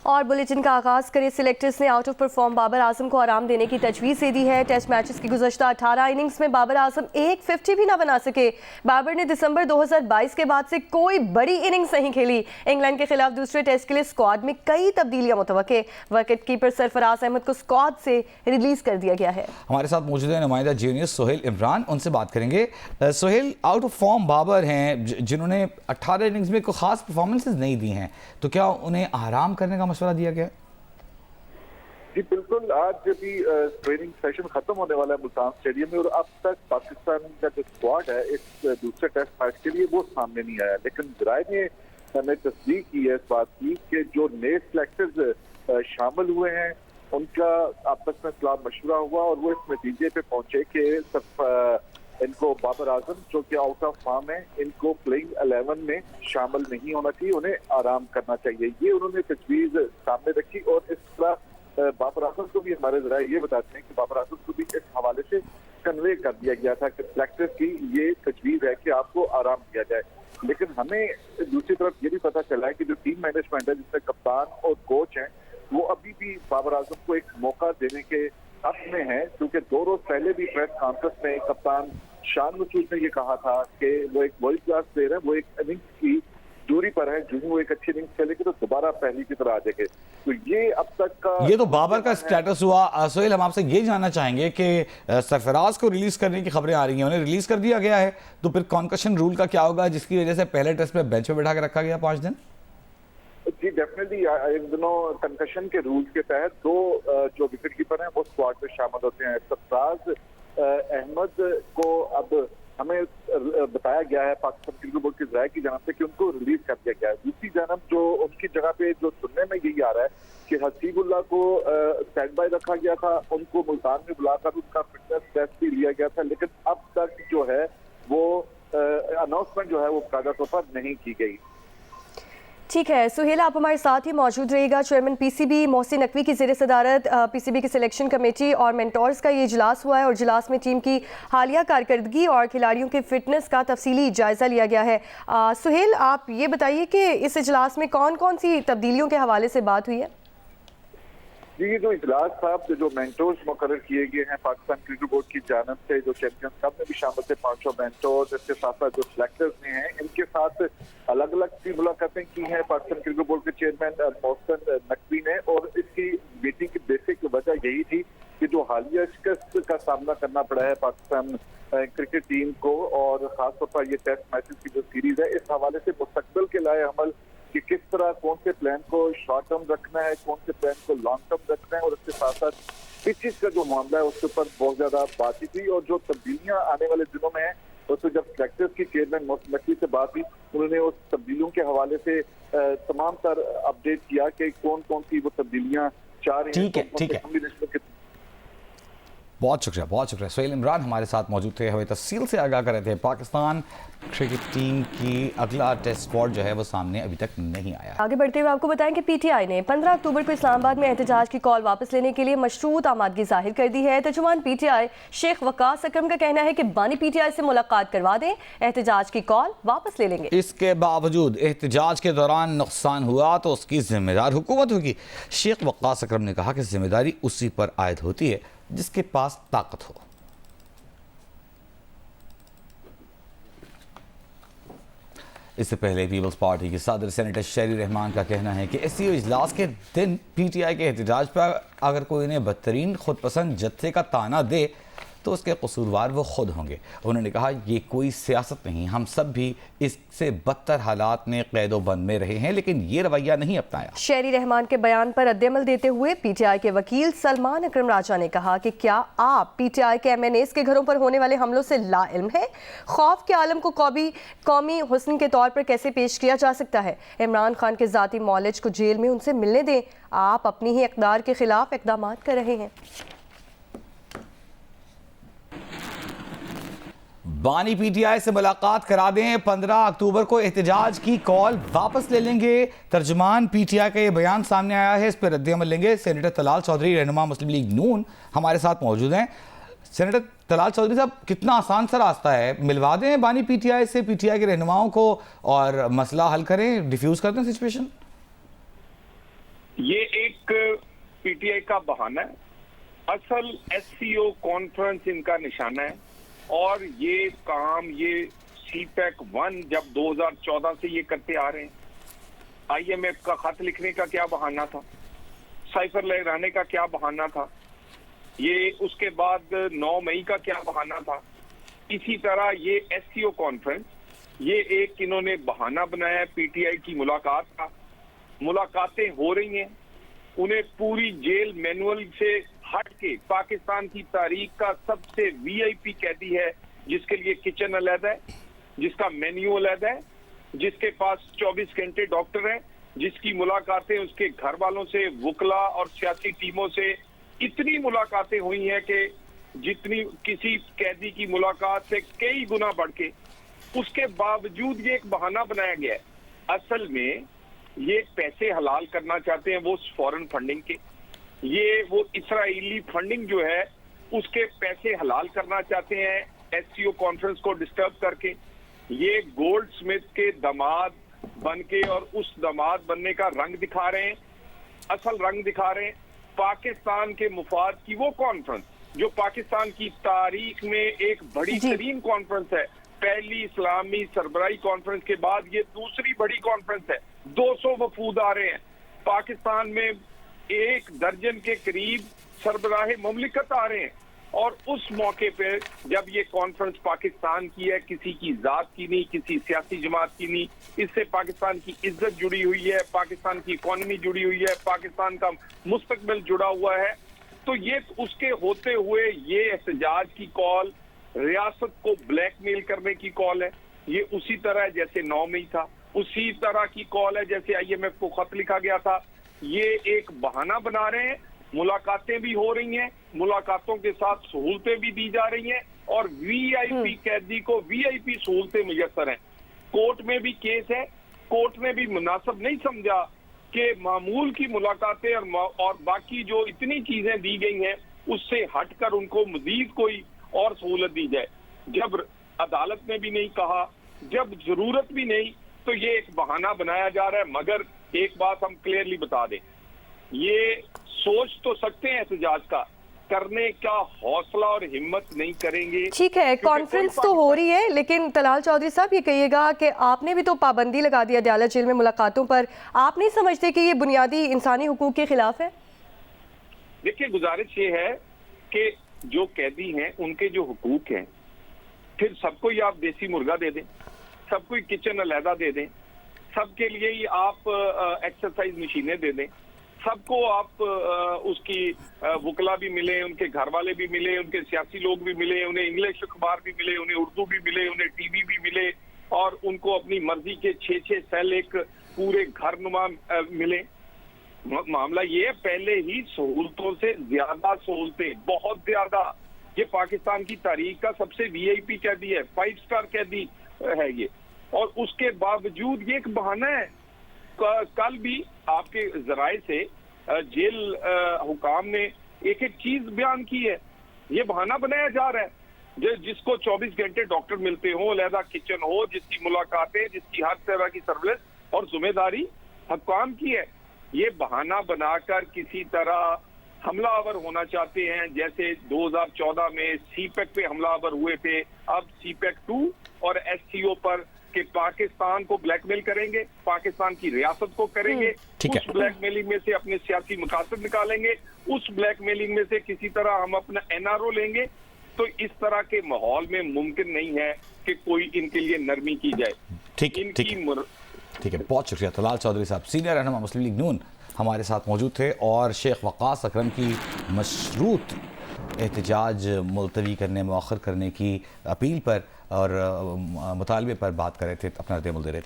और बुलेटिन का आगाज करें। सिलेक्टर्स ने out of perform Babar Azam को आराम देने की तजवीज़ दे दी है। टेस्ट मैचेस की गुज़श्ता 18 इनिंग्स में बाबर आजम एक 50 भी ना बना सके। बाबर ने दिसंबर 2022 के बाद से कोई बड़ी इनिंग्स नहीं खेली। इंग्लैंड के खिलाफ दूसरे टेस्ट के लिए स्क्वाड में कई तब्दीलियां मुतवक्के। विकेट कीपर सरफराज अहमद को स्क्वाड से रिलीज कर दिया गया है। हमारे साथ मौजूद है नुमाइंदा जीनियस सोहेल इमरान, उनसे बात करेंगे। Sohail, out of form Babar हैं जिन्होंने 18 इनिंग्स में कोई खास परफॉर्मेंसेज नहीं दी हैं, तो क्या उन्हें आराम करने का मशवरा दिया गया? जी बिल्कुल, आज भी ट्रेनिंग सेशन खत्म होने वाला है मुल्तान स्टेडियम में और अब तक पाकिस्तान का जो स्क्वाड है इस दूसरे टेस्ट मैच के लिए वो सामने नहीं आया। लेकिन जराए ने हमें तस्दीक की है इस बात की कि जो नए सिलेक्टर्स शामिल हुए हैं उनका आपस में सलाह मशवरा हुआ और वो इस नतीजे पे पहुंचे कि सिर्फ इनको बाबर आजम जो कि आउट ऑफ फॉर्म है, इनको प्लेइंग 11 में शामिल नहीं होना चाहिए, उन्हें आराम करना चाहिए। ये उन्होंने तजवीज सामने रखी और इस तरह बाबर आजम को भी हमारे जराए ये बताते हैं कि बाबर आजम को भी इस हवाले से कन्वे कर दिया गया था कि सिलेक्टर्स की ये तजवीज है कि आपको आराम दिया जाए। लेकिन हमें दूसरी तरफ ये भी पता चला है कि जो टीम मैनेजमेंट है जिसमें कप्तान और कोच हैं वो अभी भी बाबर आजम को एक मौका देने के हक में है, क्योंकि 2 रोज पहले भी प्रेस कॉन्फ्रेंस में कप्तान शान मसूद ने ये कहा था कि वो एक वर्ल्ड क्लास प्लेयर है, वो एक इनिंग्स की दूरी पर है, जो वो एक अच्छी इनिंग्स खेलेगी तो दोबारा पहली की तरह आ जाएंगे। तो ये अब तक का ये तो बाबर का स्टेटस हुआ। सोहेल, हम आपसे ये जानना चाहेंगे कि सरफराज को रिलीज करने की खबरें आ रही हैं, उन्हें रिलीज कर दिया गया है, तो फिर कॉन्कशन रूल का क्या होगा जिसकी वजह से पहले टेस्ट में बेंच पे बैठा के रखा गया 5 दिन? जी डेफिनेटली इन दिनों कंकशन के रूल्स के तहत 2 जो विकेट कीपर हैं वो स्क्वाड में शामिल होते हैं। सरफराज अहमद को अब हमें बताया गया है पाकिस्तान क्रिकेट बोर्ड के जराये की जानब से कि उनको रिलीज कर दिया गया है। दूसरी जानब जो उनकी जगह पे जो सुनने में यही आ रहा है कि हसीबुल्लाह को स्टैंड बाय रखा गया था, उनको मुल्तान में बुलाकर उनका फिटनेस टेस्ट भी लिया गया था, लेकिन अब तक जो है वो अनाउंसमेंट जो है वो कायदा तौर पर नहीं की गई। ठीक है सुहेल, आप हमारे साथ ही मौजूद रहिएगा। चेयरमैन पीसीबी मोहसिन नकवी की ज़ेर सदारत पीसीबी की सिलेक्शन कमेटी और मेंटोर्स का ये इजलास हुआ है और इजलास में टीम की हालिया कारकर्दगी और खिलाड़ियों के फिटनेस का तफसीली जायज़ा लिया गया है। सुहेल, आप ये बताइए कि इस इजलास में कौन कौन सी तब्दीलियों के हवाले से बात हुई है? जी, ये जो इजलास साहब जो मेंटोर्स मुकर्रर किए गए हैं पाकिस्तान क्रिकेट बोर्ड की जानब से, जो चैंपियंस कप में भी शामिल थे 500 मेंटोर्स, इसके साथ साथ जो सिलेक्टर्स हैं इनके साथ अलग अलग सी मुलाकातें की हैं पाकिस्तान क्रिकेट बोर्ड के चेयरमैन मोहसिन नकवी ने। और इसकी मीटिंग की बेसिक वजह यही थी कि जो हालिया शिकस्त का सामना करना पड़ा है पाकिस्तान क्रिकेट टीम को और खासतौर पर ये टेस्ट मैचेस की जो सीरीज है, इस हवाले से मुस्तकबिल के लाए अमल कि किस तरह कौन से प्लान को शॉर्ट टर्म रखना है, कौन से प्लान को लॉन्ग टर्म रखना है, और उसके साथ साथ पिचेस का जो मामला है उसके ऊपर बहुत ज्यादा बातचीत हुई। और जो तब्दीलियां आने वाले दिनों में है उसमें जब सिलेक्टर्स की चेयरमैन मोहसिन नकवी से बात हुई, उन्होंने उस तब्दीलियों के हवाले से तमाम तर अपडेट किया कि कौन कौन सी वो तब्दीलियां चाह रही हैं। ठीक है, बहुत शुक्रिया। सोहेल इमरान हमारे साथ मौजूद थे, हमें तफसील से आगाह कर रहे थे। पाकिस्तान क्रिकेट टीम की अगला टेस्ट स्क्वाड जो है वो सामने अभी तक नहीं आया। आगे बढ़ते हुए आपको बताएं कि पीटीआई ने 15 अक्टूबर को इस्लामाबाद में एहतजाज की कॉल वापस लेने के लिए मशरूत आमादगी जाहिर कर दी है। तर्जुमान पीटीआई शेख वकास अकरम का कहना है कि बानी पीटीआई से मुलाकात करवा दें, एहतजाज की कॉल वापस ले लेंगे। इसके बावजूद एहतजाज के दौरान नुकसान हुआ तो उसकी जिम्मेदार हुकूमत होगी। शेख वकास अकरम ने कहा कि जिम्मेदारी उसी पर आयद होती है जिसके पास ताकत हो। इससे पहले पीपल्स पार्टी के सदर सेनेटर शेरी रहमान का कहना है कि एससीओ इजलास के दिन पीटीआई के एहतजाज पर अगर कोई इन्हें बदतरीन खुद पसंद जत्थे का ताना दे तो उसके कसूरवार वो खुद होंगे। उन्होंने कहा ये कोई सियासत नहीं, हम सब भी इससे बदतर हालात में कैदो बंद में रहे हैं लेकिन ये रवैया नहीं अपनाया। शेरी रहमान के बयान पर रद्द-ए-अमल देते हुए पीटीआई के वकील सलमान अकरम राजा ने कहा कि क्या आप पीटीआई के एमएनएस के घरों पर होने वाले हमलों से लाइल्म है? खौफ के आलम को कौमी हुस्न के तौर पर कैसे पेश किया जा सकता है? इमरान खान के जाती मौलज को जेल में उनसे मिलने दें, आप अपनी ही इक़दार के खिलाफ इक़दाम कर रहे हैं। बानी पीटीआई से मुलाकात करा दें, 15 अक्टूबर को एहतजाज की कॉल वापस ले लेंगे। तर्जुमान पीटीआई का ये बयान सामने आया है, इस पर रद्द-ए-अमल लेंगे। सेनेटर तलाल चौधरी रहनुमा मुस्लिम लीग नून हमारे साथ मौजूद हैं। सेनेटर तलाल चौधरी साहब, कितना आसान सा रास्ता है, मिलवा दें बानी पीटीआई से पीटीआई के रहनुमाओं को और मसला हल करें, डिफ्यूज कर दें सिचुएशन। ये एक पीटीआई का बहाना है। असल एससीओ कॉन्फ्रेंस इनका निशाना है और ये काम ये सीपैक 1 जब 2014 से ये करते आ रहे हैं। आईएमएफ का खत लिखने का क्या बहाना था, साइफर लहराने का क्या बहाना था, ये उसके बाद 9 मई का क्या बहाना था। इसी तरह ये एससीओ कॉन्फ्रेंस ये एक इन्होंने बहाना बनाया है पीटीआई की मुलाकात का। मुलाकातें हो रही हैं, उन्हें पूरी जेल मैनुअल से हट के पाकिस्तान की तारीख का सबसे वीआईपी कैदी है, जिसके लिए किचन अलग है, जिसका मेन्यू अलग है, जिसके पास 24 घंटे डॉक्टर है, जिसकी मुलाकातें उसके घर वालों से, वुकला और सियासी टीमों से इतनी मुलाकातें हुई हैं कि जितनी किसी कैदी की मुलाकात से कई गुना बढ़ के, उसके बावजूद ये एक बहाना बनाया गया है। असल में ये पैसे हलाल करना चाहते हैं वो फॉरेन फंडिंग के, ये वो इसराइली फंडिंग जो है उसके पैसे हलाल करना चाहते हैं एससीओ कॉन्फ्रेंस को डिस्टर्ब करके। ये गोल्ड स्मिथ के दामाद बन के और उस दामाद बनने का रंग दिखा रहे हैं, असल रंग दिखा रहे हैं पाकिस्तान के मुफाद की वो कॉन्फ्रेंस जो पाकिस्तान की तारीख में एक बड़ी तरीन कॉन्फ्रेंस है। पहली इस्लामी सरबराही कॉन्फ्रेंस के बाद ये दूसरी बड़ी कॉन्फ्रेंस है। 200 वफूद आ रहे हैं पाकिस्तान में, 1 दर्जन के करीब सरबराहे मुमलिकत आ रहे हैं। और उस मौके पे जब ये कॉन्फ्रेंस पाकिस्तान की है, किसी की जात की नहीं, किसी सियासी जमात की नहीं, इससे पाकिस्तान की इज्जत जुड़ी हुई है, पाकिस्तान की इकोनॉमी जुड़ी हुई है, पाकिस्तान का मुस्तकबिल जुड़ा हुआ है, तो ये उसके होते हुए ये एहतजाज की कॉल रियासत को ब्लैकमेल करने की कॉल है। ये उसी तरह जैसे 9 मई था, उसी तरह की कॉल है जैसे आईएमएफ को खत लिखा गया था। ये एक बहाना बना रहे हैं, मुलाकातें भी हो रही हैं, मुलाकातों के साथ सहूलतें भी दी जा रही हैं और वीआईपी कैदी को वीआईपी सहूलतें मुयस्सर हैं। कोर्ट में भी केस है, कोर्ट ने भी मुनासिब नहीं समझा कि मामूल की मुलाकातें और बाकी जो इतनी चीजें दी गई हैं उससे हटकर उनको मजीद कोई और सहूलत दी जाए। जब अदालत ने भी नहीं कहा, जब जरूरत भी नहीं, तो ये एक बहाना बनाया जा रहा है। मगर एक बात हम क्लियरली बता दें, ये सोच तो सकते हैं एहतजाज का, करने का हौसला और हिम्मत नहीं करेंगे। ठीक है, कॉन्फ्रेंस तो हो रही है, लेकिन तलाल चौधरी साहब ये कहिएगा कि आपने भी तो पाबंदी लगा दी अदालत जेल में मुलाकातों पर, आप नहीं समझते कि ये बुनियादी इंसानी हुकूक के खिलाफ है? देखिए, गुजारिश ये है कि जो कैदी हैं उनके जो हुकूक हैं, फिर सबको ही आप देसी मुर्गा दे दें, सबको ही किचन अलहदा दे दें, सबके लिए ही आप एक्सरसाइज मशीनें दे दें, सबको आप उसकी वुकला भी मिले, उनके घर वाले भी मिले, उनके सियासी लोग भी मिले, उन्हें इंग्लिश अखबार भी मिले, उन्हें उर्दू भी मिले, उन्हें टीवी भी मिले और उनको अपनी मर्जी के 6-6 सेल एक पूरे घर नुमा मिले। मामला ये है, पहले ही सहूलतों से ज्यादा सहूलतें, बहुत ज्यादा। ये पाकिस्तान की तारीख का सबसे वीआईपी कैदी है, 5 स्टार कैदी है ये, और उसके बावजूद ये एक बहाना है। कल भी आपके जराए से जेल हुकाम ने एक चीज बयान की है, ये बहाना बनाया जा रहा है जिसको 24 घंटे डॉक्टर मिलते हो, अलहदा किचन हो, जिसकी मुलाकातें, जिसकी हर तरह की सर्विलेंस और जिम्मेदारी हुकाम की है। ये बहाना बनाकर किसी तरह हमलावर होना चाहते हैं, जैसे 2014 में सीपैक पे हमलावर हुए थे, अब सीपैक 2 और एससीओ पर कि पाकिस्तान को ब्लैकमेल करेंगे, पाकिस्तान की रियासत को करेंगे, उस ब्लैकमेलिंग में से अपने सियासी मकासद निकालेंगे, उस ब्लैकमेलिंग में से किसी तरह हम अपना एनआरओ लेंगे। तो इस तरह के माहौल में मुमकिन नहीं है कि कोई इनके लिए नरमी की जाए। ठीक है, बहुत शुक्रिया तलाल चौधरी साहब, सीनियर रहनुमा मुस्लिम लीग नून हमारे साथ मौजूद थे और शेख वक़ास अकरम की मशरूत एहतजाज मुलतवी करने, मौखर करने की अपील पर और मुतालबे पर बात कर रहे थे, अपना रद्द-ए-अमल दे रहे थे।